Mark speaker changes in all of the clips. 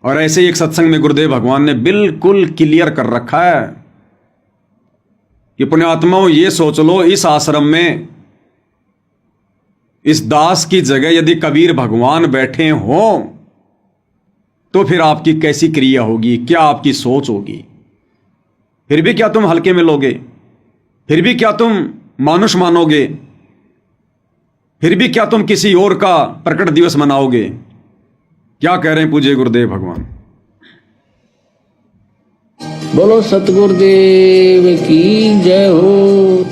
Speaker 1: और ऐसे ही एक सत्संग में गुरुदेव भगवान ने बिल्कुल क्लियर कर रखा है कि पुण्यात्माओं ये सोच लो, इस आश्रम में इस दास की जगह यदि कबीर भगवान बैठे हों तो फिर आपकी कैसी क्रिया होगी, क्या आपकी सोच होगी। फिर भी क्या तुम हल्के में लोगे? फिर भी क्या तुम मानुष मानोगे? फिर भी क्या तुम किसी और का प्रकट दिवस मनाओगे? क्या कह रहे हैं पूज्य गुरुदेव भगवान?
Speaker 2: बोलो सतगुरुदेव की जय हो।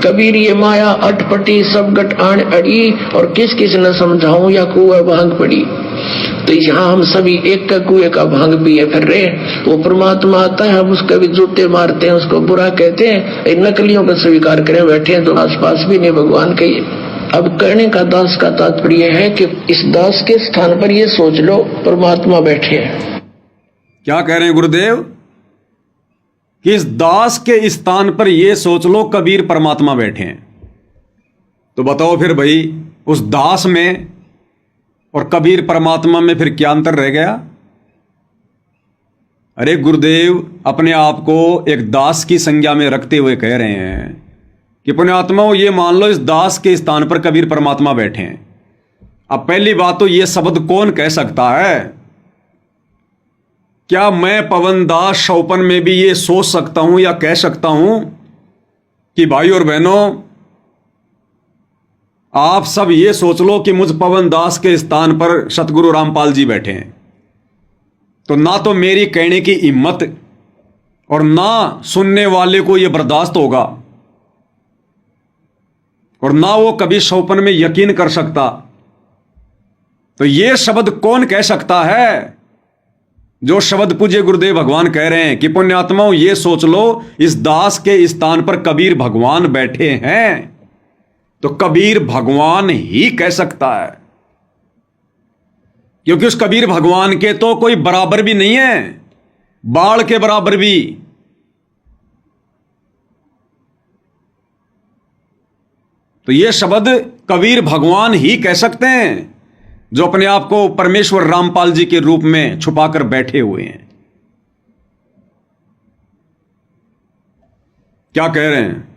Speaker 2: कबीर ये माया अटपटी सब गट आण अड़ी, और किस किस न समझाऊं या कुआ भांग पड़ी। तो यहाँ हम सभी एक का कुएं का भांग पिए फिर रहे। वो परमात्मा आता है, हम उसके भी जूते मारते हैं, उसको बुरा कहते हैं, इन नकलियों को स्वीकार करे बैठे हैं तो आसपास भी नहीं भगवान के। अब कहने का दास का तात्पर्य है कि इस दास के स्थान पर ये सोच लो परमात्मा बैठे हैं।
Speaker 1: क्या कह रहे हैं गुरुदेव कि इस दास के स्थान पर यह सोच लो कबीर परमात्मा बैठे हैं। तो बताओ फिर भाई, उस दास में और कबीर परमात्मा में फिर क्या अंतर रह गया? अरे गुरुदेव अपने आप को एक दास की संज्ञा में रखते हुए कह रहे हैं कि पुण्यात्माओं ये मान लो इस दास के स्थान पर कबीर परमात्मा बैठे हैं। अब पहली बात तो ये शब्द कौन कह सकता है? क्या मैं पवन दास शौपन में भी ये सोच सकता हूं या कह सकता हूं कि भाई और बहनों आप सब ये सोच लो कि मुझ पवन दास के स्थान पर सतगुरु रामपाल जी बैठे हैं? तो ना तो मेरी कहने की हिम्मत और ना सुनने वाले को यह बर्दाश्त होगा, और ना वो कभी शौपन में यकीन कर सकता। तो ये शब्द कौन कह सकता है जो शब्द पूज्य गुरुदेव भगवान कह रहे हैं कि पुण्यात्माओं ये सोच लो इस दास के स्थान पर कबीर भगवान बैठे हैं? तो कबीर भगवान ही कह सकता है, क्योंकि उस कबीर भगवान के तो कोई बराबर भी नहीं है, बाढ़ के बराबर भी। तो यह शब्द कबीर भगवान ही कह सकते हैं जो अपने आप को परमेश्वर रामपाल जी के रूप में छुपाकर बैठे हुए हैं। क्या कह रहे हैं?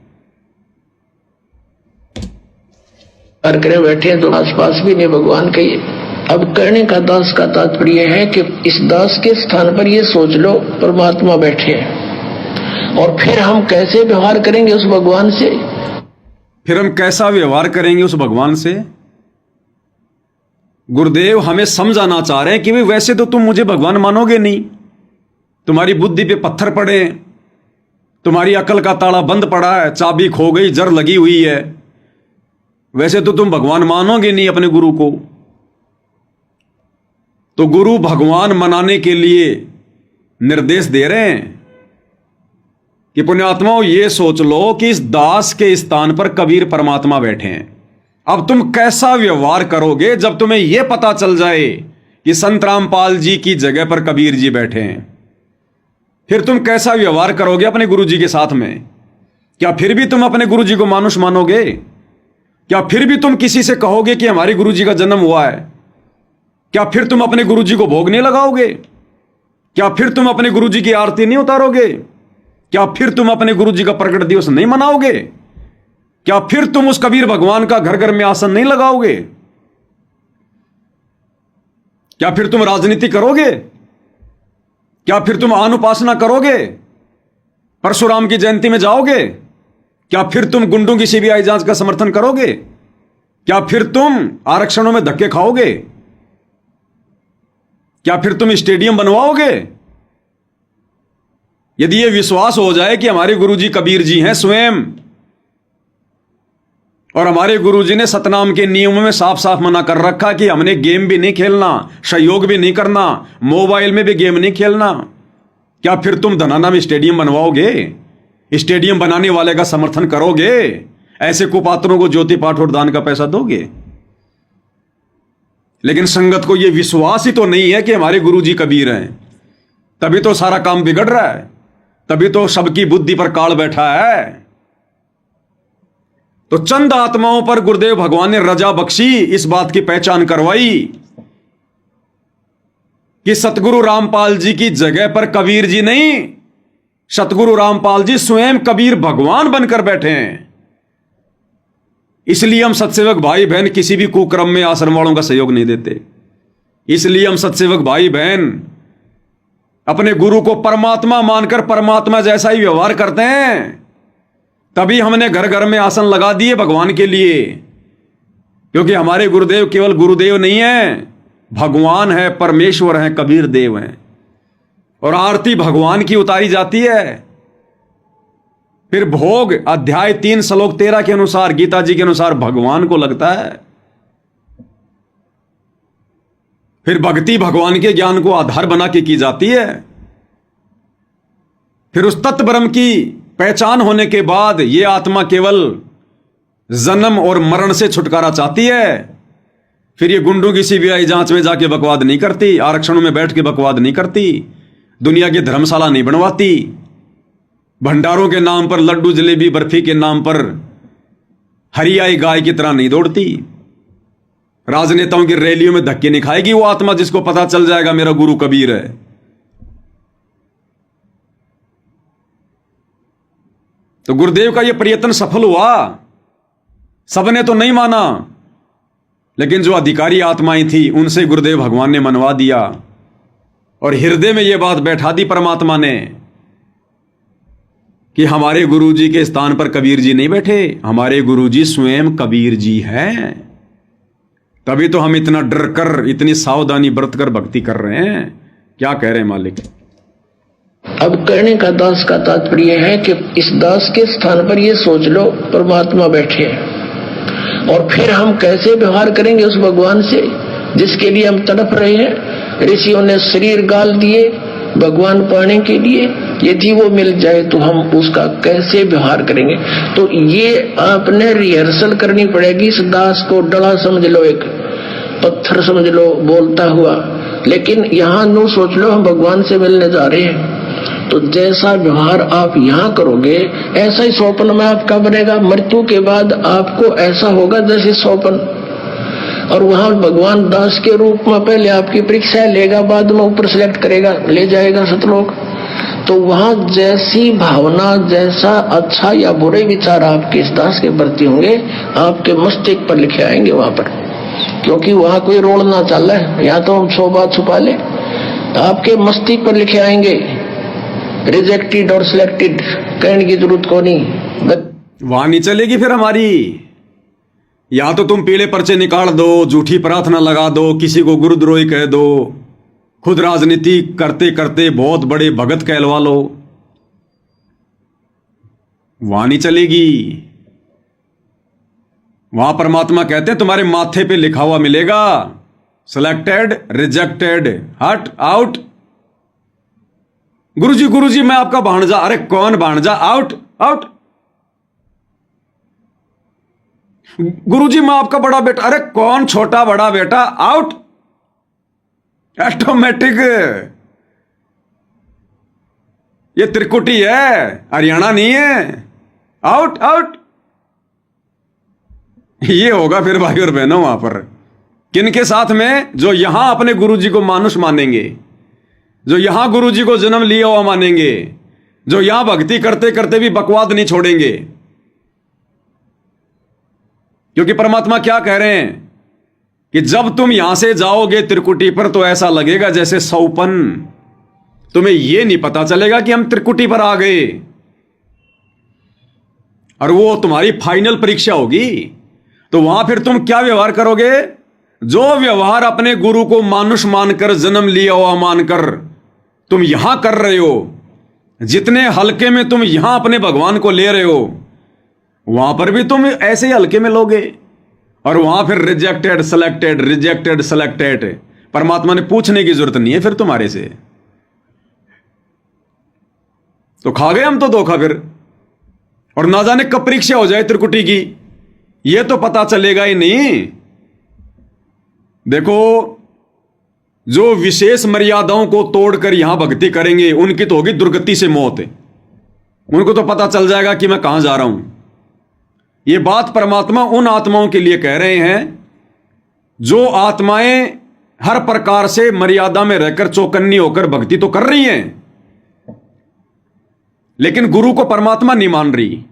Speaker 2: करे बैठे हैं तो आसपास भी नहीं भगवान के। अब कहने का दास का तात्पर्य है कि इस दास के स्थान पर ये सोच लो परमात्मा बैठे हैं, और फिर हम कैसे व्यवहार करेंगे उस भगवान से?
Speaker 1: फिर हम कैसा व्यवहार करेंगे उस भगवान से? गुरुदेव हमें समझाना चाह रहे हैं कि भाई वैसे तो तुम मुझे भगवान मानोगे नहीं, तुम्हारी बुद्धि पे पत्थर पड़े, तुम्हारी अकल का ताला बंद पड़ा है, चाबी खो गई, जर लगी हुई है, वैसे तो तुम भगवान मानोगे नहीं अपने गुरु को। तो गुरु भगवान मनाने के लिए निर्देश दे रहे हैं कि पुण्यात्माओं ये सोच लो कि इस दास के स्थान पर कबीर परमात्मा बैठे हैं। अब तुम कैसा व्यवहार करोगे जब तुम्हें यह पता चल जाए कि संत रामपाल जी की जगह पर कबीर जी बैठे हैं? फिर तुम कैसा व्यवहार करोगे अपने गुरु जी के साथ में? क्या फिर भी तुम अपने गुरु जी को मानुष मानोगे? क्या फिर भी तुम किसी से कहोगे कि हमारे गुरु जी का जन्म हुआ है? क्या फिर तुम अपने गुरु जी को भोग नहीं लगाओगे? क्या फिर तुम अपने गुरु जी की आरती नहीं उतारोगे? क्या फिर तुम अपने गुरु जी का प्रकट दिवस नहीं मनाओगे? क्या फिर तुम उस कबीर भगवान का घर घर में आसन नहीं लगाओगे? क्या फिर तुम राजनीति करोगे? क्या फिर तुम अनुपासना करोगे? परशुराम की जयंती में जाओगे? क्या फिर तुम गुंडों की सीबीआई जांच का समर्थन करोगे? क्या फिर तुम आरक्षणों में धक्के खाओगे? क्या फिर तुम स्टेडियम बनवाओगे? यदि यह विश्वास हो जाए कि हमारे गुरुजी कबीर जी हैं स्वयं, और हमारे गुरुजी ने सतनाम के नियमों में साफ साफ मना कर रखा कि हमने गेम भी नहीं खेलना, सहयोग भी नहीं करना, मोबाइल में भी गेम नहीं खेलना, क्या फिर तुम धनाना में स्टेडियम बनवाओगे? स्टेडियम बनाने वाले का समर्थन करोगे? ऐसे कुपात्रों को ज्योति पाठ और दान का पैसा दोगे? लेकिन संगत को यह विश्वास ही तो नहीं है कि हमारे गुरुजी कबीर हैं, तभी तो सारा काम बिगड़ रहा है, तभी तो सबकी बुद्धि पर काल बैठा है। तो चंद आत्माओं पर गुरुदेव भगवान ने रजा बख्शी, इस बात की पहचान करवाई कि सतगुरु रामपाल जी की जगह पर कबीर जी नहीं, सतगुरु रामपाल जी स्वयं कबीर भगवान बनकर बैठे हैं। इसलिए हम सत्सेवक भाई बहन किसी भी कुक्रम में आश्रम वालों का सहयोग नहीं देते। इसलिए हम सत्सेवक भाई बहन अपने गुरु को परमात्मा मानकर परमात्मा जैसा ही व्यवहार करते हैं। तभी हमने घर घर में आसन लगा दिए भगवान के लिए, क्योंकि हमारे गुरुदेव केवल गुरुदेव नहीं है, भगवान है, परमेश्वर है, कबीर देव हैं। और आरती भगवान की उतारी जाती है। फिर भोग अध्याय 3 श्लोक 13 के अनुसार, गीता जी के अनुसार भगवान को लगता है। फिर भक्ति भगवान के ज्ञान को आधार बना के की जाती है। फिर उस तत्व ब्रह्म की पहचान होने के बाद यह आत्मा केवल जन्म और मरण से छुटकारा चाहती है। फिर ये गुंडों की सीबीआई जांच में जाके बकवाद नहीं करती, आरक्षणों में बैठ के बकवाद नहीं करती, दुनिया की धर्मशाला नहीं बनवाती, भंडारों के नाम पर, लड्डू जलेबी बर्फी के नाम पर हरियाई गाय की तरह नहीं दौड़ती, राजनेताओं की रैलियों में धक्के नहीं खाएगी वो आत्मा जिसको पता चल जाएगा मेरा गुरु कबीर है। तो गुरुदेव का यह प्रयत्न सफल हुआ। सबने तो नहीं माना, लेकिन जो अधिकारी आत्माएं थी उनसे गुरुदेव भगवान ने मनवा दिया और हृदय में यह बात बैठा दी परमात्मा ने कि हमारे गुरुजी के स्थान पर कबीर जी नहीं बैठे, हमारे गुरुजी स्वयं कबीर जी हैं। तभी तो हम इतना डर कर, इतनी सावधानी बरत कर भक्ति कर रहे हैं। क्या कह रहे हैं मालिक?
Speaker 2: अब कहने का दास का तात्पर्य है कि इस दास के स्थान पर ये सोच लो परमात्मा बैठे हैं, और फिर हम कैसे व्यवहार करेंगे उस भगवान से जिसके लिए हम तड़प रहे हैं। ऋषियों ने शरीर गाल दिए भगवान पाने के लिए, यदि वो मिल जाए तो हम उसका कैसे व्यवहार करेंगे। तो ये आपने रिहर्सल करनी पड़ेगी। इस दास को डला समझ लो, एक पत्थर समझ लो बोलता हुआ, लेकिन यहाँ नो सोच लो हम भगवान से मिलने जा रहे हैं। तो जैसा व्यवहार आप यहाँ करोगे ऐसा ही स्वप्न में आपका बनेगा। मृत्यु के बाद आपको ऐसा होगा जैसे स्वप्न। और वहां भगवान दास के रूप में पहले आपकी परीक्षा लेगा, बाद में ऊपर सिलेक्ट करेगा, ले जाएगा सतलोक। तो वहां जैसी भावना, जैसा अच्छा या बुरे विचार आपके इस दास के प्रति होंगे, आपके मस्तिष्क पर लिखे आएंगे वहां पर, क्योंकि वहां कोई रोल ना चल रहा है। या तो हम 100 बात छुपा ले, आपके मस्तिष्क पर लिखे आएंगे रिजेक्टेड और सिलेक्टेड, कहने की जरूरत को नहीं।
Speaker 1: वहां नहीं चलेगी फिर हमारी। या तो तुम पीले पर्चे निकाल दो, झूठी प्रार्थना लगा दो, किसी को गुरुद्रोही कह दो, खुद राजनीति करते करते बहुत बड़े भगत कहलवा लो, वहां नहीं चलेगी। वहां परमात्मा कहते हैं तुम्हारे माथे पे लिखा हुआ मिलेगा, सिलेक्टेड, रिजेक्टेड, हट, आउट। गुरुजी मैं आपका भांजा। अरे कौन भांजा? Out, out. गुरुजी मैं आपका बड़ा बेटा। अरे कौन छोटा बड़ा बेटा? आउट। ऑटोमेटिक। ये त्रिकुटी है, हरियाणा नहीं है। Out, out. ये होगा फिर भाई और बहनों वहां पर किनके साथ में? जो यहां अपने गुरुजी को मानुष मानेंगे, जो यहां गुरुजी को जन्म लिया हुआ मानेंगे, जो यहां भक्ति करते करते भी बकवाद नहीं छोड़ेंगे। क्योंकि परमात्मा क्या कह रहे हैं कि जब तुम यहां से जाओगे त्रिकुटी पर तो ऐसा लगेगा जैसे सौपन। तुम्हें यह नहीं पता चलेगा कि हम त्रिकुटी पर आ गए, और वो तुम्हारी फाइनल परीक्षा होगी। तो वहां फिर तुम क्या व्यवहार करोगे? जो व्यवहार अपने गुरु को मानुष मानकर, जन्म लिया हुआ मानकर तुम यहां कर रहे हो, जितने हल्के में तुम यहां अपने भगवान को ले रहे हो, वहां पर भी तुम ऐसे ही हल्के में लोगे। और वहां फिर रिजेक्टेड, सिलेक्टेड, रिजेक्टेड, सिलेक्टेड। परमात्मा ने पूछने की जरूरत नहीं है फिर तुम्हारे से। तो खा गए हम तो धोखा फिर। और ना जाने कब परीक्षा हो जाए त्रिकुटी की, यह तो पता चलेगा ही नहीं। देखो, जो विशेष मर्यादाओं को तोड़कर यहां भक्ति करेंगे उनकी तो होगी दुर्गति से मौत। उनको तो पता चल जाएगा कि मैं कहां जा रहा हूं। यह बात परमात्मा उन आत्माओं के लिए कह रहे हैं जो आत्माएं हर प्रकार से मर्यादा में रहकर चौकन्नी होकर भक्ति तो कर रही हैं, लेकिन गुरु को परमात्मा नहीं मान रही,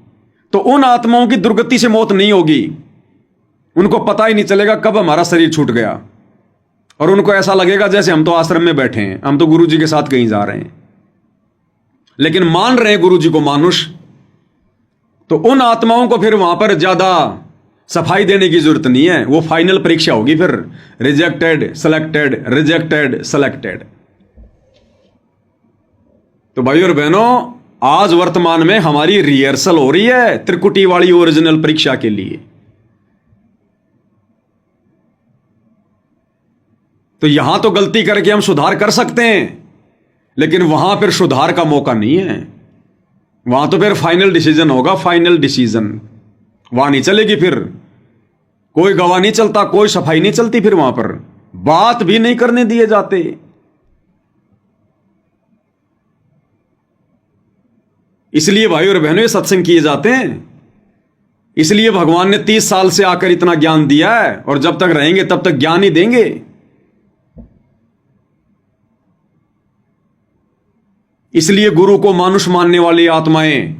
Speaker 1: तो उन आत्माओं की दुर्गति से मौत नहीं होगी। उनको पता ही नहीं चलेगा कब हमारा शरीर छूट गया, और उनको ऐसा लगेगा जैसे हम तो आश्रम में बैठे हैं, हम तो गुरु जी के साथ कहीं जा रहे हैं, लेकिन मान रहे हैं गुरु जी को मानुष। तो उन आत्माओं को फिर वहां पर ज्यादा सफाई देने की जरूरत नहीं है, वो फाइनल परीक्षा होगी फिर, रिजेक्टेड सेलेक्टेड, रिजेक्टेड सेलेक्टेड। तो भाई और बहनों, आज वर्तमान में हमारी रिहर्सल हो रही है त्रिकुटी वाली ओरिजिनल परीक्षा के लिए। तो यहां तो गलती करके हम सुधार कर सकते हैं, लेकिन वहां फिर सुधार का मौका नहीं है। वहां तो फिर फाइनल डिसीजन होगा, फाइनल डिसीजन। वहां नहीं चलेगी, फिर कोई गवाह नहीं चलता, कोई सफाई नहीं चलती, फिर वहां पर बात भी नहीं करने दिए जाते। इसलिए भाई और बहनों, ये सत्संग किए जाते हैं। इसलिए भगवान ने 30 साल से आकर इतना ज्ञान दिया है, और जब तक रहेंगे तब तक ज्ञान ही देंगे। इसलिए गुरु को मानुष मानने वाली आत्माएं,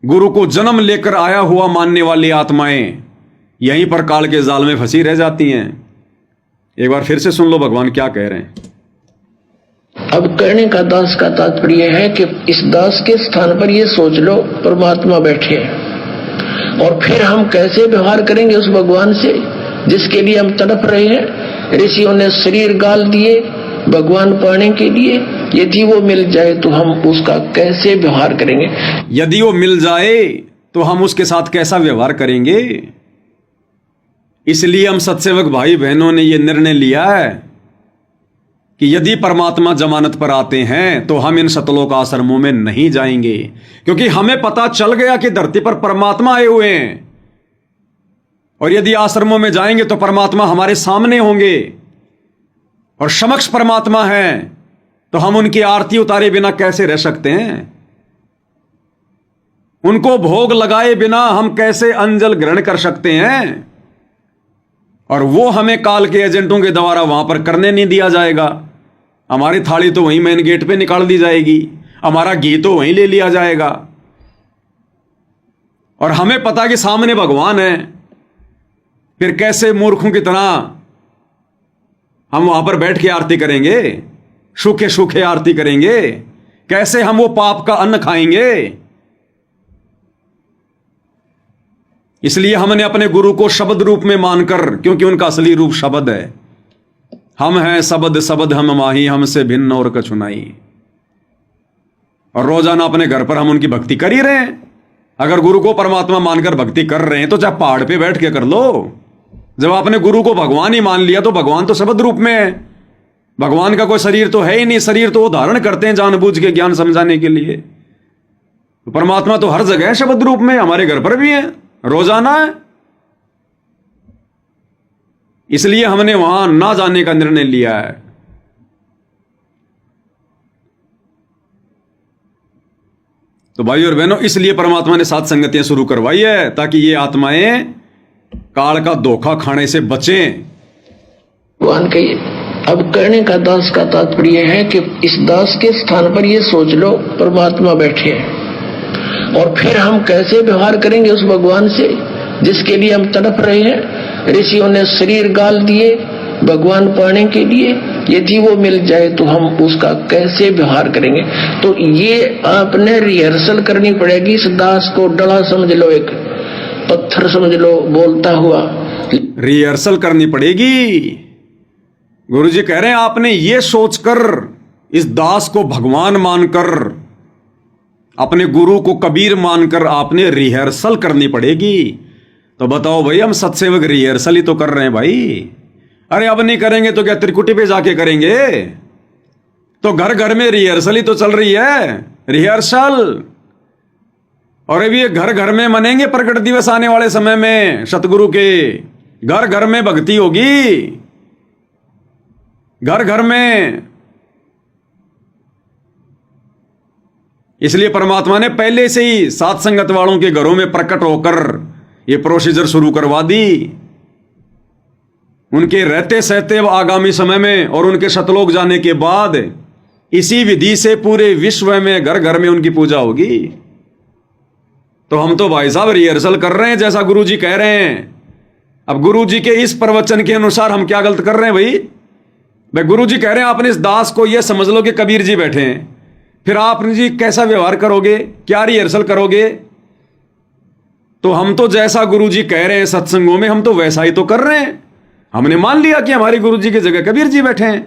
Speaker 1: गुरु को जन्म लेकर आया हुआ मानने वाली आत्माएं यहीं पर काल के जाल में फंसी रह जाती हैं। एक बार फिर से सुन लो भगवान क्या कह रहे हैं।
Speaker 2: अब करने का दास का तात्पर्य है कि इस दास के स्थान पर ये सोच लो परमात्मा बैठे हैं, और फिर हम कैसे व्यवहार करेंगे उस भगवान से जिसके लिए हम तड़प रहे हैं। ऋषियों ने शरीर गाल दिए भगवान पाने के लिए, यदि वो मिल जाए तो हम उसका कैसे व्यवहार करेंगे।
Speaker 1: यदि वो मिल जाए तो हम उसके साथ कैसा व्यवहार करेंगे। इसलिए हम सत्सेवक भाई बहनों ने यह निर्णय लिया है कि यदि परमात्मा जमानत पर आते हैं तो हम इन सतलोक आश्रमों में नहीं जाएंगे, क्योंकि हमें पता चल गया कि धरती पर परमात्मा आए हुए हैं, और यदि आश्रमों में जाएंगे तो परमात्मा हमारे सामने होंगे, और समक्ष परमात्मा है, तो हम उनकी आरती उतारे बिना कैसे रह सकते हैं। उनको भोग लगाए बिना हम कैसे अंजल ग्रहण कर सकते हैं। और वो हमें काल के एजेंटों के द्वारा वहां पर करने नहीं दिया जाएगा। हमारी थाली तो वहीं मेन गेट पे निकाल दी जाएगी, हमारा घी तो वहीं ले लिया जाएगा, और हमें पता कि सामने भगवान है। फिर कैसे मूर्खों की तरह हम वहां पर बैठ के आरती करेंगे, सूखे सूखे आरती करेंगे। कैसे हम वो पाप का अन्न खाएंगे। इसलिए हमने अपने गुरु को शब्द रूप में मानकर, क्योंकि उनका असली रूप शब्द है। हम हैं शब्द शब्द हम माही, हमसे भिन्न और कछु नहीं। और रोजाना अपने घर पर हम उनकी भक्ति कर ही रहे हैं। अगर गुरु को परमात्मा मानकर भक्ति कर रहे हैं तो चाहे पहाड़ पे बैठ के कर लो। जब आपने गुरु को भगवान ही मान लिया तो भगवान तो शब्द रूप में है। भगवान का कोई शरीर तो है ही नहीं, शरीर तो वो धारण करते हैं जानबूझ के ज्ञान समझाने के लिए। तो परमात्मा तो हर जगह है शब्द रूप में, हमारे घर पर भी है, रोजाना है। इसलिए हमने वहां ना जाने का निर्णय लिया है। तो भाई और बहनों, इसलिए परमात्मा ने सात संगतियां शुरू करवाई है, ताकि ये आत्माएं काल का धोखा खाने से बचें।
Speaker 2: भगवान कहिए अब करने का दास का तात्पर्य है कि इस दास के स्थान पर ये सोच लो परमात्मा बैठे हैं, और फिर हम कैसे व्यवहार करेंगे उस भगवान से जिसके लिए हम तड़प रहे हैं। ऋषियों ने शरीर गाल दिए भगवान पाने के लिए, यदि वो मिल जाए तो हम उसका कैसे व्यवहार करेंगे। तो ये आपने रिहर्सल करनी पड़ेगी। इस दास को डला समझ लो, एक पत्थर समझ लो बोलता हुआ,
Speaker 1: रिहर्सल करनी पड़ेगी। गुरुजी कह रहे हैं आपने ये सोचकर इस दास को भगवान मानकर, अपने गुरु को कबीर मानकर आपने रिहर्सल करनी पड़ेगी। तो बताओ भाई, हम सत्सेवक रिहर्सल ही तो कर रहे हैं भाई। अरे अब नहीं करेंगे तो क्या त्रिकुटी पे जाके करेंगे। तो घर घर में रिहर्सल ही तो चल रही है, रिहर्सल। और अभी ये घर घर में मनेंगे प्रकट दिवस आने वाले समय में सतगुरु के। घर घर में भक्ति होगी, घर घर में। इसलिए परमात्मा ने पहले से ही सात संगत वालों के घरों में प्रकट होकर ये प्रोसीजर शुरू करवा दी। उनके रहते सहते व आगामी समय में और उनके शतलोक जाने के बाद इसी विधि से पूरे विश्व में घर घर में उनकी पूजा होगी। तो हम तो भाई साहब रिहर्सल कर रहे हैं जैसा गुरुजी कह रहे हैं। अब गुरुजी के इस प्रवचन के अनुसार हम क्या गलत कर रहे हैं भाई गुरुजी कह रहे हैं आपने इस दास को यह समझ लो कि कबीर जी बैठे हैं, फिर आपने जी कैसा व्यवहार करोगे, क्या रिहर्सल करोगे? तो हम तो जैसा गुरुजी कह रहे हैं सत्संगों में हम तो वैसा ही तो कर रहे हैं। हमने मान लिया कि हमारे गुरुजी की जगह कबीर जी बैठे हैं।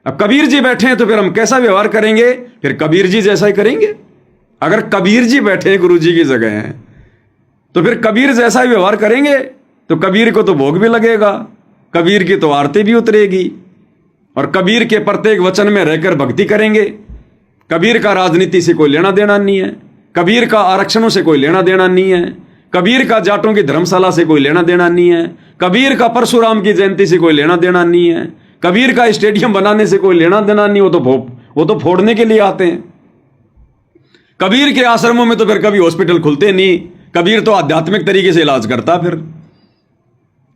Speaker 1: अब कबीर जी बैठे हैं तो फिर हम कैसा व्यवहार करेंगे? फिर कबीर जी जैसा ही करेंगे। अगर कबीर जी बैठे हैं गुरुजी की जगह हैं तो फिर कबीर जैसा ही व्यवहार करेंगे। तो कबीर को तो भोग भी लगेगा, कबीर की तो आरती भी उतरेगी और कबीर के प्रत्येक वचन में रहकर भक्ति करेंगे। कबीर का राजनीति से कोई लेना देना नहीं है, कबीर का आरक्षणों से कोई लेना देना नहीं है, कबीर का जाटों की धर्मशाला से कोई लेना देना नहीं है, कबीर का परशुराम की जयंती से कोई लेना देना नहीं है, कबीर का स्टेडियम बनाने से कोई लेना देना नहीं। वो तो फोड़ने के लिए आते हैं। कबीर के आश्रमों में तो फिर कभी हॉस्पिटल खुलते नहीं। कबीर तो आध्यात्मिक तरीके से इलाज करता। फिर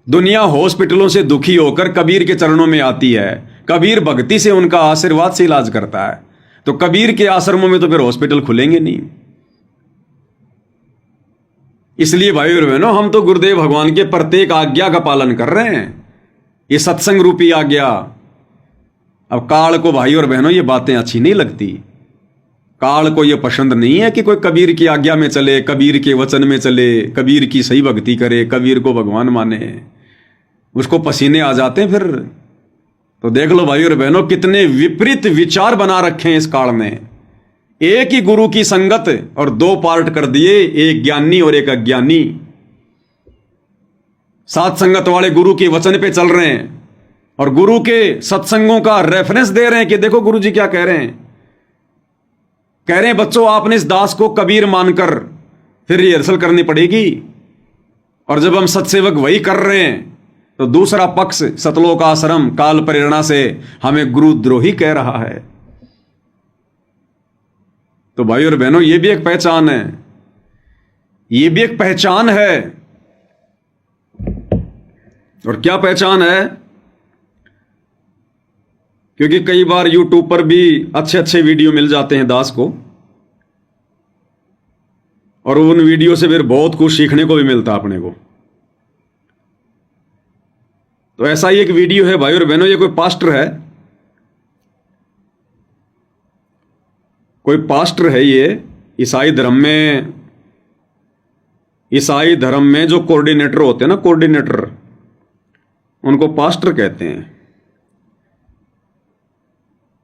Speaker 1: दुनिया हॉस्पिटलों से दुखी होकर कबीर के चरणों में आती है, कबीर भक्ति से उनका आशीर्वाद से इलाज करता है। तो कबीर के आश्रमों में तो फिर हॉस्पिटल खुलेंगे नहीं। इसलिए भाई और बहनों हम तो गुरुदेव भगवान के प्रत्येक आज्ञा का पालन कर रहे हैं। ये सत्संग रूपी आज्ञा। अब काल को भाई और बहनों ये बातें अच्छी नहीं लगती। काल को ये पसंद नहीं है कि कोई कबीर की आज्ञा में चले, कबीर के वचन में चले, कबीर की सही भक्ति करे, कबीर को भगवान माने। उसको पसीने आ जाते हैं फिर। तो देख लो भाई और बहनों कितने विपरीत विचार बना रखे हैं इस काल में। एक ही गुरु की संगत और दो पार्ट कर दिए, एक ज्ञानी और एक अज्ञानी। सात संगत वाले गुरु के वचन पे चल रहे हैं और गुरु के सत्संगों का रेफरेंस दे रहे हैं कि देखो गुरु जी क्या कह रहे हैं। कह रहे हैं बच्चों आपने इस दास को कबीर मानकर फिर रिहर्सल करनी पड़ेगी। और जब हम सत्सेवक वही कर रहे हैं तो दूसरा पक्ष सतलोक आश्रम काल प्रेरणा से हमें गुरुद्रोही कह रहा है। तो भाई और बहनों ये भी एक पहचान है, ये भी एक पहचान है। और क्या पहचान है? क्योंकि कई बार यूट्यूब पर भी अच्छे अच्छे वीडियो मिल जाते हैं दास को और उन वीडियो से फिर बहुत कुछ सीखने को भी मिलता है अपने को। तो ऐसा ही एक वीडियो है भाई और बहनों, ये कोई पास्टर है, कोई पास्टर है ये ईसाई धर्म में जो कोऑर्डिनेटर होते हैं ना, कोऑर्डिनेटर, उनको पास्टर कहते हैं।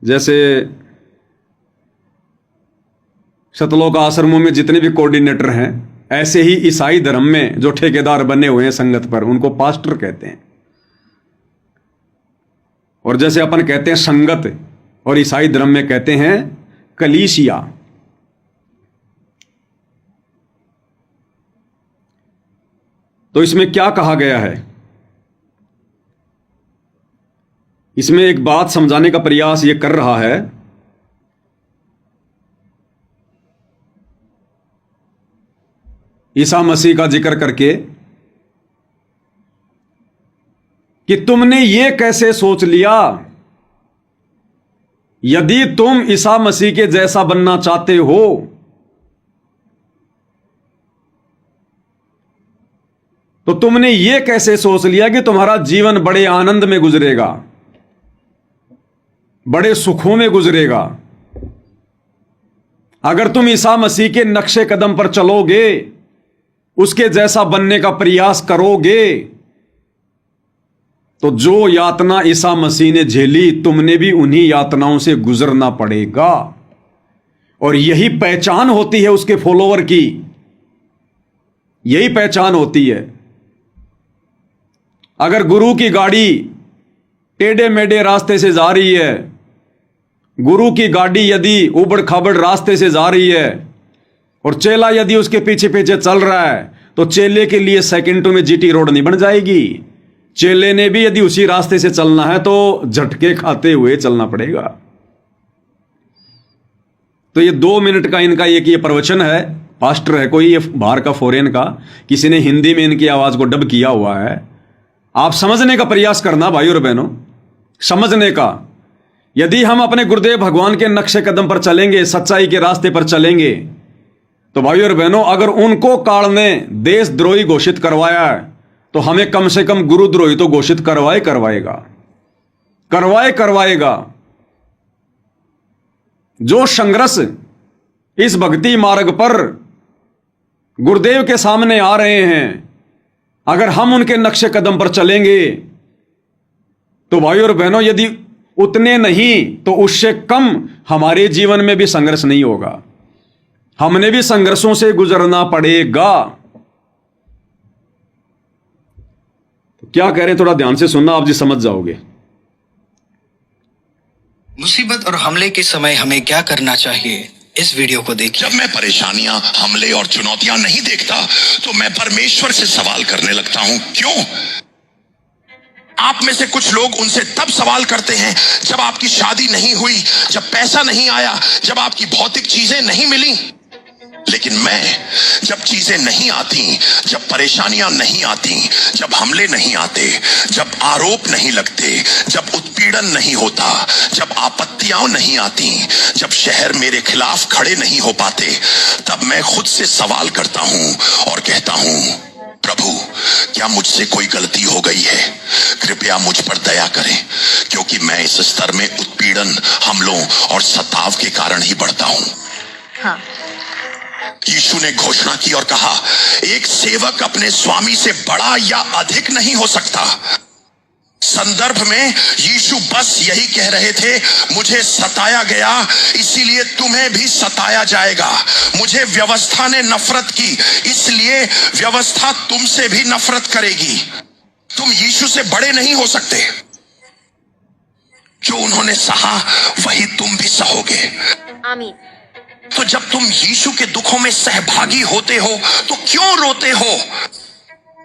Speaker 1: जैसे सतलोक आश्रमों में जितने भी कोऑर्डिनेटर हैं, ऐसे ही ईसाई धर्म में जो ठेकेदार बने हुए हैं संगत पर, उनको पास्टर कहते हैं। और जैसे अपन कहते हैं संगत, और ईसाई धर्म में कहते हैं कलीसिया। तो इसमें क्या कहा गया है? इसमें एक बात समझाने का प्रयास यह कर रहा है ईसा मसीह का जिक्र करके कि तुमने ये कैसे सोच लिया, यदि तुम ईसा मसीह के जैसा बनना चाहते हो तो तुमने ये कैसे सोच लिया कि तुम्हारा जीवन बड़े आनंद में गुजरेगा, बड़े सुखों में गुजरेगा। अगर तुम ईसा मसीह के नक्शे कदम पर चलोगे, उसके जैसा बनने का प्रयास करोगे, तो जो यातना ईसा मसीह ने झेली तुमने भी उन्हीं यातनाओं से गुजरना पड़ेगा। और यही पहचान होती है उसके फॉलोवर की, यही पहचान होती है। अगर गुरु की गाड़ी टेढ़े मेढ़े रास्ते से जा रही है, गुरु की गाड़ी यदि उबड़ खाबड़ रास्ते से जा रही है और चेला यदि उसके पीछे पीछे चल रहा है, तो चेले के लिए सेकंडों में जीटी रोड नहीं बन जाएगी। चेले ने भी यदि उसी रास्ते से चलना है तो झटके खाते हुए चलना पड़ेगा। तो ये 2 मिनट का इनका ये प्रवचन है। पास्टर है कोई, ये बाहर का फॉरेन का, किसी ने हिंदी में इनकी आवाज को डब किया हुआ है आप समझने का प्रयास करना भाई और बहनों, समझने का। यदि हम अपने गुरुदेव भगवान के नक्शे कदम पर चलेंगे, सच्चाई के रास्ते पर चलेंगे, तो भाई और बहनों, अगर उनको काल ने देशद्रोही घोषित करवाया है तो हमें कम से कम गुरुद्रोही तो घोषित करवाएगा। जो संघर्ष इस भक्ति मार्ग पर गुरुदेव के सामने आ रहे हैं, अगर हम उनके नक्शे कदम पर चलेंगे तो भाई और बहनों, यदि उतने नहीं तो उससे कम हमारे जीवन में भी संघर्ष नहीं होगा, हमने भी संघर्षों से गुजरना पड़ेगा। तो क्या कह रहे हैं, थोड़ा ध्यान से सुनना, आप जी समझ जाओगे।
Speaker 3: मुसीबत और हमले के समय हमें क्या करना चाहिए, इस वीडियो को देखिए।
Speaker 4: जब मैं परेशानियां, हमले और चुनौतियां नहीं देखता तो मैं परमेश्वर से सवाल करने लगता हूं, क्यों? आप में से कुछ लोग उनसे तब सवाल करते हैं जब आपकी शादी नहीं हुई, जब पैसा नहीं आया, जब आपकी भौतिक चीजें नहीं मिली। लेकिन मैं, जब चीजें नहीं आती, जब परेशानियां नहीं आती, जब हमले नहीं आते, जब आरोप नहीं लगते, जब उत्पीड़न नहीं होता, जब आपत्तियां नहीं आती, जब शहर मेरे खिलाफ खड़े नहीं हो पाते, तब मैं खुद से सवाल करता हूं और कहता हूं, प्रभु, क्या मुझसे कोई गलती हो गई है? कृपया मुझ पर दया करें, क्योंकि मैं इस स्तर में उत्पीड़न, हमलों और सताव के कारण ही बढ़ता हूं। हाँ। यीशु ने घोषणा की और कहा, एक सेवक अपने स्वामी से बड़ा या अधिक नहीं हो सकता। संदर्भ में यीशु बस यही कह रहे थे, मुझे सताया गया इसीलिए तुम्हें भी सताया जाएगा। मुझे व्यवस्था ने नफरत की इसलिए व्यवस्था तुमसे भी नफरत करेगी। तुम यीशु से बड़े नहीं हो सकते। जो उन्होंने सहा वही तुम भी सहोगे। आमीन। तो जब तुम यीशु के दुखों में सहभागी होते हो तो क्यों रोते हो?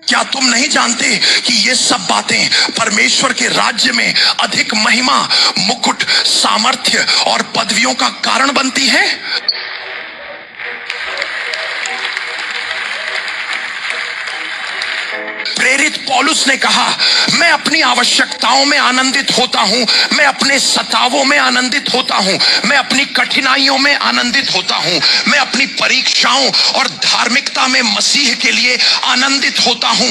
Speaker 4: क्या तुम नहीं जानते कि ये सब बातें परमेश्वर के राज्य में अधिक महिमा, मुकुट, सामर्थ्य और पदवियों का कारण बनती हैं? प्रेरित पौलुस ने कहा, मैं अपनी आवश्यकताओं में आनंदित होता हूं, मैं अपने सतावों में आनंदित होता हूं, मैं अपनी कठिनाइयों में आनंदित होता हूं, मैं अपनी परीक्षाओं और धार्मिकता में मसीह के लिए आनंदित होता हूं।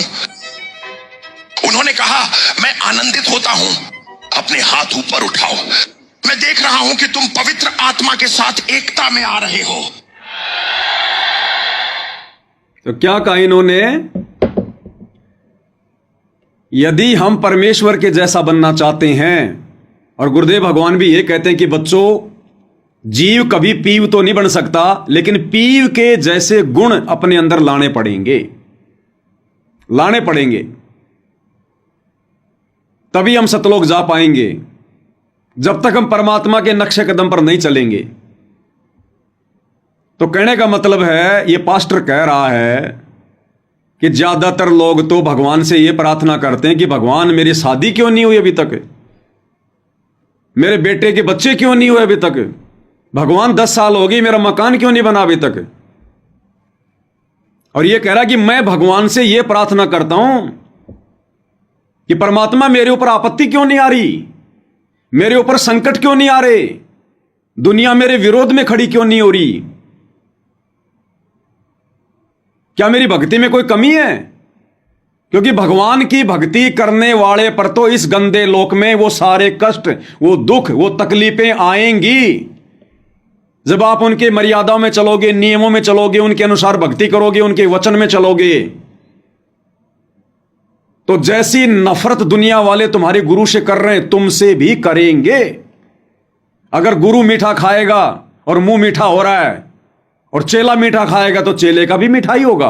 Speaker 4: उन्होंने कहा, मैं आनंदित होता हूं। अपने हाथ ऊपर उठाओ। मैं देख रहा हूं कि तुम पवित्र आत्मा के साथ एकता में आ रहे हो।
Speaker 1: तो क्या कहा इन्होंने? यदि हम परमेश्वर के जैसा बनना चाहते हैं, और गुरुदेव भगवान भी ये कहते हैं कि बच्चों, जीव कभी पीव तो नहीं बन सकता, लेकिन पीव के जैसे गुण अपने अंदर लाने पड़ेंगे, तभी हम सतलोक जा पाएंगे। जब तक हम परमात्मा के नक्शे कदम पर नहीं चलेंगे। तो कहने का मतलब है, ये पास्टर कह रहा है कि ज्यादातर लोग तो भगवान से ये प्रार्थना करते हैं कि भगवान, मेरी शादी क्यों नहीं हुई अभी तक, मेरे बेटे के बच्चे क्यों नहीं हुए अभी तक, भगवान 10 साल हो गई, मेरा मकान क्यों नहीं बना अभी तक। और ये कह रहा कि मैं भगवान से ये प्रार्थना करता हूं कि परमात्मा, मेरे ऊपर आपत्ति क्यों नहीं आ रही, मेरे ऊपर संकट क्यों नहीं आ रहे, दुनिया मेरे विरोध में खड़ी क्यों नहीं हो रही, क्या मेरी भक्ति में कोई कमी है? क्योंकि भगवान की भक्ति करने वाले पर तो इस गंदे लोक में वो सारे कष्ट, वो दुख, वो तकलीफें आएंगी। जब आप उनके मर्यादाओं में चलोगे, नियमों में चलोगे, उनके अनुसार भक्ति करोगे, उनके वचन में चलोगे, तो जैसी नफरत दुनिया वाले तुम्हारे गुरु से कर रहे हैं, तुमसे भी करेंगे। अगर गुरु मीठा खाएगा और मुंह मीठा हो रहा है, और चेला मीठा खाएगा तो चेले का भी मिठाई होगा।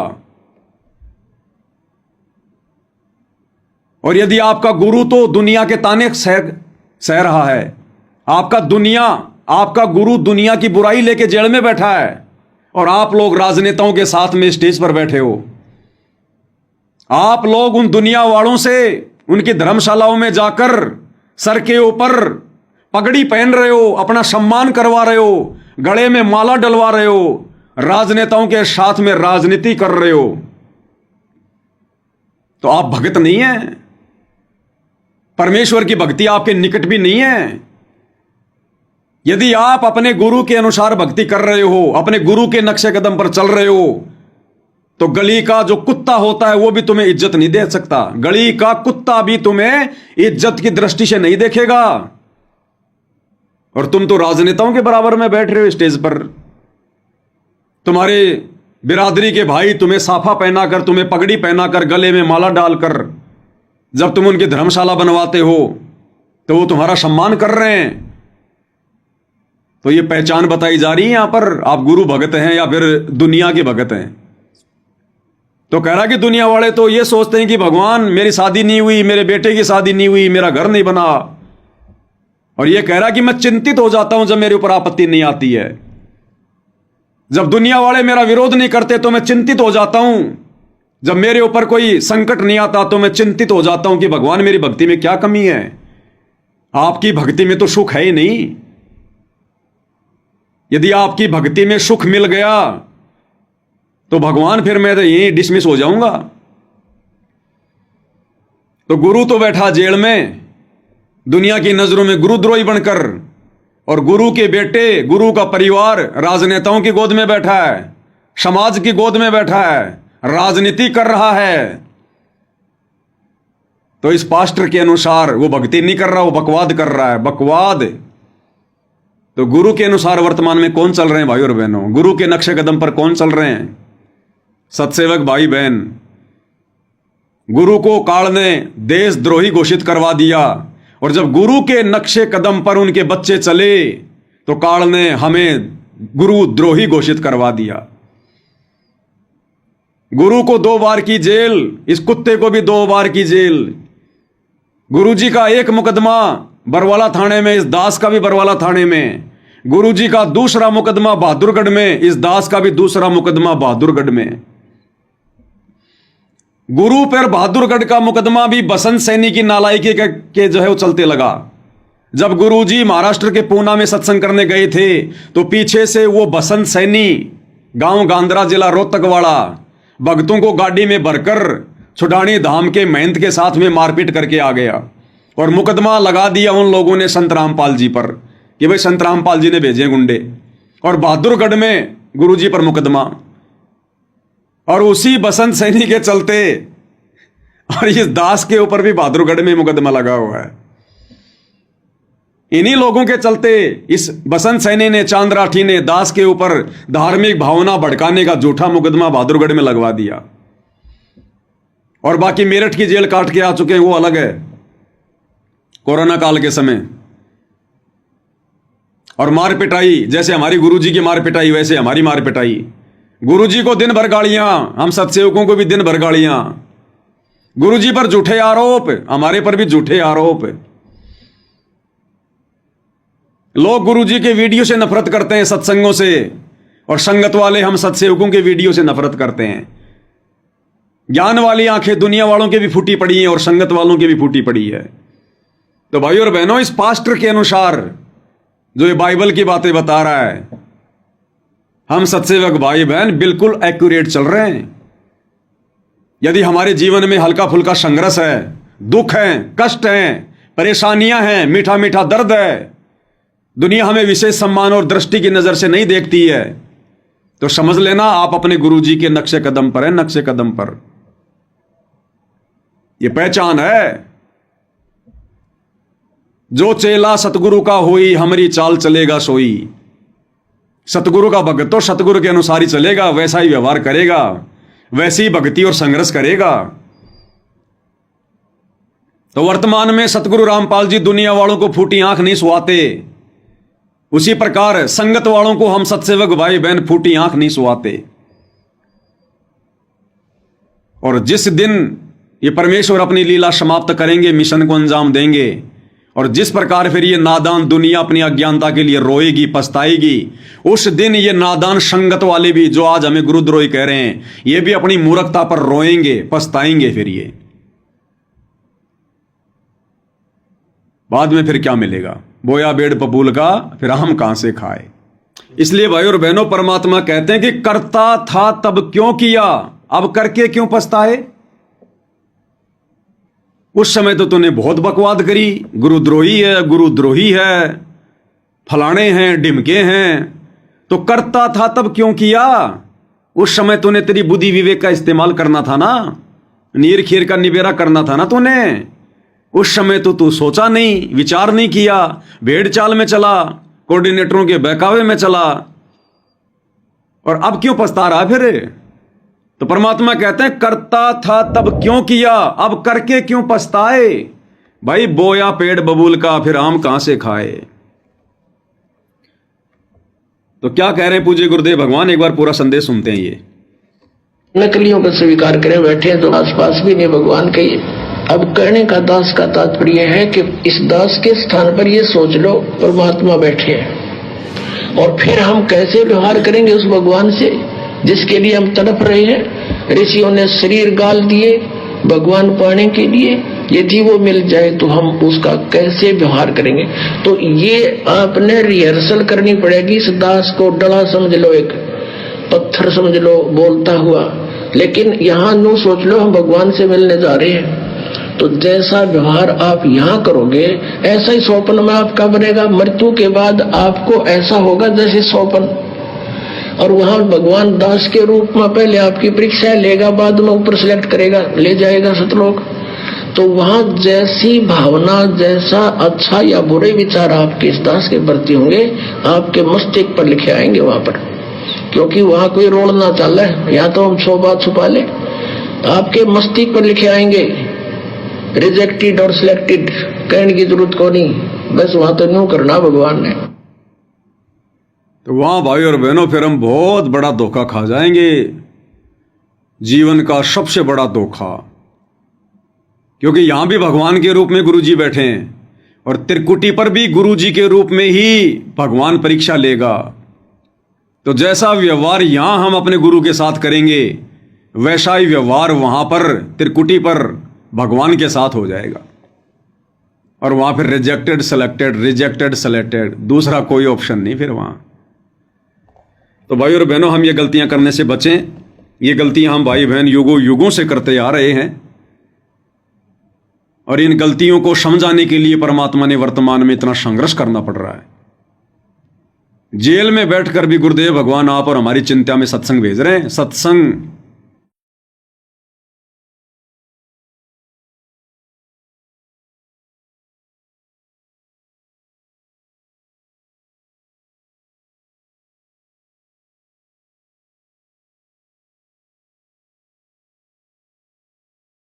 Speaker 1: और यदि आपका गुरु तो दुनिया के ताने सह रहा है, आपका गुरु दुनिया की बुराई लेके जेल में बैठा है, और आप लोग राजनेताओं के साथ में स्टेज पर बैठे हो, आप लोग उन दुनिया वालों से उनकी धर्मशालाओं में जाकर सर के ऊपर पगड़ी पहन रहे हो, अपना सम्मान करवा रहे हो, गले में माला डलवा रहे हो, राजनेताओं के साथ में राजनीति कर रहे हो, तो आप भगत नहीं हैं, परमेश्वर की भक्ति आपके निकट भी नहीं है। यदि आप अपने गुरु के अनुसार भक्ति कर रहे हो, अपने गुरु के नक्शे कदम पर चल रहे हो, तो गली का जो कुत्ता होता है वो भी तुम्हें इज्जत नहीं दे सकता। गली का कुत्ता भी तुम्हें इज्जत की दृष्टि से नहीं देखेगा। और तुम तो राजनेताओं के बराबर में बैठ रहे हो स्टेज पर। तुम्हारे बिरादरी के भाई तुम्हें साफा पहनाकर, तुम्हें पगड़ी पहनाकर, गले में माला डालकर जब तुम उनकी धर्मशाला बनवाते हो तो वो तुम्हारा सम्मान कर रहे हैं। तो ये पहचान बताई जा रही है यहां पर, आप गुरु भगत हैं या फिर दुनिया के भगत हैं। तो कह रहा कि दुनिया वाले तो ये सोचते हैं कि भगवान मेरी शादी नहीं हुई, मेरे बेटे की शादी नहीं हुई, मेरा घर नहीं बना। और ये कह रहा कि मैं चिंतित हो जाता हूं जब मेरे ऊपर आपत्ति नहीं आती है। जब दुनिया वाले मेरा विरोध नहीं करते तो मैं चिंतित हो जाता हूं। जब मेरे ऊपर कोई संकट नहीं आता तो मैं चिंतित हो जाता हूं कि भगवान मेरी भक्ति में क्या कमी है। आपकी भक्ति में तो सुख है ही नहीं। यदि आपकी भक्ति में सुख मिल गया तो भगवान फिर मैं तो यहीं डिसमिस हो जाऊंगा। तो गुरु तो बैठा जेल में, दुनिया की नजरों में गुरुद्रोही बनकर, और गुरु के बेटे, गुरु का परिवार राजनेताओं की गोद में बैठा है, समाज की गोद में बैठा है, राजनीति कर रहा है। तो इस पास्टर के अनुसार वो भक्ति नहीं कर रहा, वो बकवाद कर रहा है, बकवाद। तो गुरु के अनुसार वर्तमान में कौन चल रहे हैं भाई और बहनों? गुरु के नक्शे कदम पर कौन चल रहे हैं? सत्सेवक भाई बहन, गुरु को काल ने देशद्रोही घोषित करवा दिया, और जब गुरु के नक्शे कदम पर उनके बच्चे चले तो काल ने हमें गुरुद्रोही घोषित करवा दिया। गुरु को 2 बार की जेल, इस कुत्ते को भी 2 बार की जेल। गुरुजी का एक मुकदमा बरवाला थाने में, इस दास का भी बरवाला थाने में। गुरुजी का दूसरा मुकदमा बहादुरगढ़ में, इस दास का भी दूसरा मुकदमा बहादुरगढ़ में। गुरु पर बहादुरगढ़ का मुकदमा भी बसंत सैनी की नालायकी के जो है वो चलते लगा। जब गुरुजी महाराष्ट्र के पूना में सत्संग करने गए थे तो पीछे से वो बसंत सैनी, गांव गांधरा, जिला रोहतकवाड़ा, भक्तों को गाड़ी में भरकर छुडानी धाम के महंत के साथ में मारपीट करके आ गया, और मुकदमा लगा दिया उन लोगों ने संत रामपाल जी पर कि भाई संत रामपाल जी ने भेजे गुंडे, और बहादुरगढ़ में गुरुजी पर मुकदमा। और उसी बसंत सैनी के चलते और इस दास के ऊपर भी बहादुरगढ़ में मुकदमा लगा हुआ है। इन्हीं लोगों के चलते इस बसंत सैनी ने, चांद राठी ने दास के ऊपर धार्मिक भावना भड़काने का झूठा मुकदमा बहादुरगढ़ में लगवा दिया। और बाकी मेरठ की जेल काट के आ चुके हैं, वो अलग है, कोरोना काल के समय। और मार पिटाई, जैसे हमारी गुरुजी की मार पिटाई वैसे हमारी मार पिटाई। गुरुजी को दिन भर गालियां, हम सत्सेवकों को भी दिन भर गालियां। गुरुजी पर झूठे आरोप, हमारे पर भी झूठे आरोप। लोग गुरुजी के वीडियो से नफरत करते हैं, सत्संगों से, और संगत वाले हम सत्सेवकों के वीडियो से नफरत करते हैं। ज्ञान वाली आंखें दुनिया वालों के भी फूटी पड़ी हैं और संगत वालों की भी फूटी पड़ी है। तो भाई और बहनों, इस पास्टर के अनुसार जो ये बाइबल की बातें बता रहा है, हम सत्सेवक भाई बहन बिल्कुल एक्यूरेट चल रहे हैं। यदि हमारे जीवन में हल्का फुल्का संघर्ष है, दुख है, कष्ट है, परेशानियां हैं, मीठा मीठा दर्द है, दुनिया हमें विशेष सम्मान और दृष्टि की नजर से नहीं देखती है, तो समझ लेना आप अपने गुरुजी के नक्शे कदम पर हैं, नक्शे कदम पर। यह पहचान है। जो चेला सतगुरु का होई, हमारी चाल चलेगा सोई। सतगुरु का भक्त तो सतगुरु के अनुसार ही चलेगा, वैसा ही व्यवहार करेगा, वैसी ही भक्ति और संघर्ष करेगा। तो वर्तमान में सतगुरु रामपाल जी दुनिया वालों को फूटी आंख नहीं सुहाते, उसी प्रकार संगत वालों को हम सत्सेवक भाई बहन फूटी आंख नहीं सुहाते। और जिस दिन ये परमेश्वर अपनी लीला समाप्त करेंगे, मिशन को अंजाम देंगे, और जिस प्रकार फिर ये नादान दुनिया अपनी अज्ञानता के लिए रोएगी, पछताएगी, उस दिन ये नादान संगत वाले भी जो आज हमें गुरुद्रोही कह रहे हैं, ये भी अपनी मूर्खता पर रोएंगे, पछताएंगे। फिर ये बाद में फिर क्या मिलेगा? बोया बेड़ पपूल का, फिर हम कहां से खाए। इसलिए भाई और बहनों, परमात्मा कहते हैं कि करता था तब क्यों किया, अब करके क्यों पछताए? उस समय तो तूने बहुत बकवाद करी, गुरुद्रोही है, गुरुद्रोही है, फलाने हैं, ढिमके हैं। तो करता था तब क्यों किया? उस समय तूने तेरी बुद्धि विवेक का इस्तेमाल करना था ना, नीर खीर का निबेरा करना था ना तूने। उस समय तो तू सोचा नहीं, विचार नहीं किया, भेड़ चाल में चला, कोऑर्डिनेटरों के बहकावे में चला, और अब क्यों पछता रहा फिर? तो परमात्मा कहते हैं करता था तब क्यों किया, अब करके क्यों पछताए? भाई बोया पेड़ बबूल का, फिर आम कहां से खाए? तो क्या कह रहे हैं पूज्य गुरुदेव भगवान, एक बार पूरा संदेश सुनते हैं ये।
Speaker 2: नकलियों को स्वीकार करे बैठे तो आसपास भी नहीं भगवान के। अब कहने का दास का तात्पर्य है कि इस दास के स्थान पर ये सोच लो परमात्मा बैठे हैं, और फिर हम कैसे व्यवहार करेंगे उस भगवान से जिसके लिए हम तड़प रहे हैं। ऋषियों ने शरीर गाल दिए भगवान पाने के लिए, यदि वो मिल जाए तो हम उसका कैसे व्यवहार करेंगे? तो ये आपने रिहर्सल करनी पड़ेगी। इस दास को डला समझ लो, एक पत्थर समझ लो बोलता हुआ, लेकिन यहाँ नो सोच लो हम भगवान से मिलने जा रहे हैं। तो जैसा व्यवहार आप यहाँ करोगे ऐसा ही स्वप्न में आपका बनेगा। मृत्यु के बाद आपको ऐसा होगा जैसे स्वप्न, और वहां भगवान दास के रूप में पहले आपकी परीक्षा लेगा, बाद में ऊपर सिलेक्ट करेगा, ले जाएगा सतलोक। तो वहां जैसी भावना, जैसा अच्छा या बुरे विचार आपके इस दास के प्रति होंगे, आपके मस्तिष्क पर लिखे आएंगे वहां पर, क्योंकि वहां कोई रोल ना चल है, या तो हम 100 बात छुपा ले, आपके मस्तिष्क पर लिखे आएंगे। रिजेक्टेड और सिलेक्टेड कहने की जरूरत को नहीं, बस वहां तो न्यू करना भगवान ने।
Speaker 1: तो वहां भाई और बहनों फिर हम बहुत बड़ा धोखा खा जाएंगे, जीवन का सबसे बड़ा धोखा। क्योंकि यहां भी भगवान के रूप में गुरुजी बैठे हैं, और त्रिकुटी पर भी गुरुजी के रूप में ही भगवान परीक्षा लेगा। तो जैसा व्यवहार यहां हम अपने गुरु के साथ करेंगे, वैसा ही व्यवहार वहां पर त्रिकुटी पर भगवान के साथ हो जाएगा। और वहां फिर रिजेक्टेड सेलेक्टेड, रिजेक्टेड सेलेक्टेड, दूसरा कोई ऑप्शन नहीं फिर वहां। तो भाई और बहनों, हम ये गलतियां करने से बचें। ये गलतियां हम भाई बहन युगों युगों से करते आ रहे हैं, और इन गलतियों को समझाने के लिए परमात्मा ने वर्तमान में इतना संघर्ष करना पड़ रहा है। जेल में बैठकर भी गुरुदेव भगवान आप और हमारी चिंता में सत्संग भेज रहे हैं। सत्संग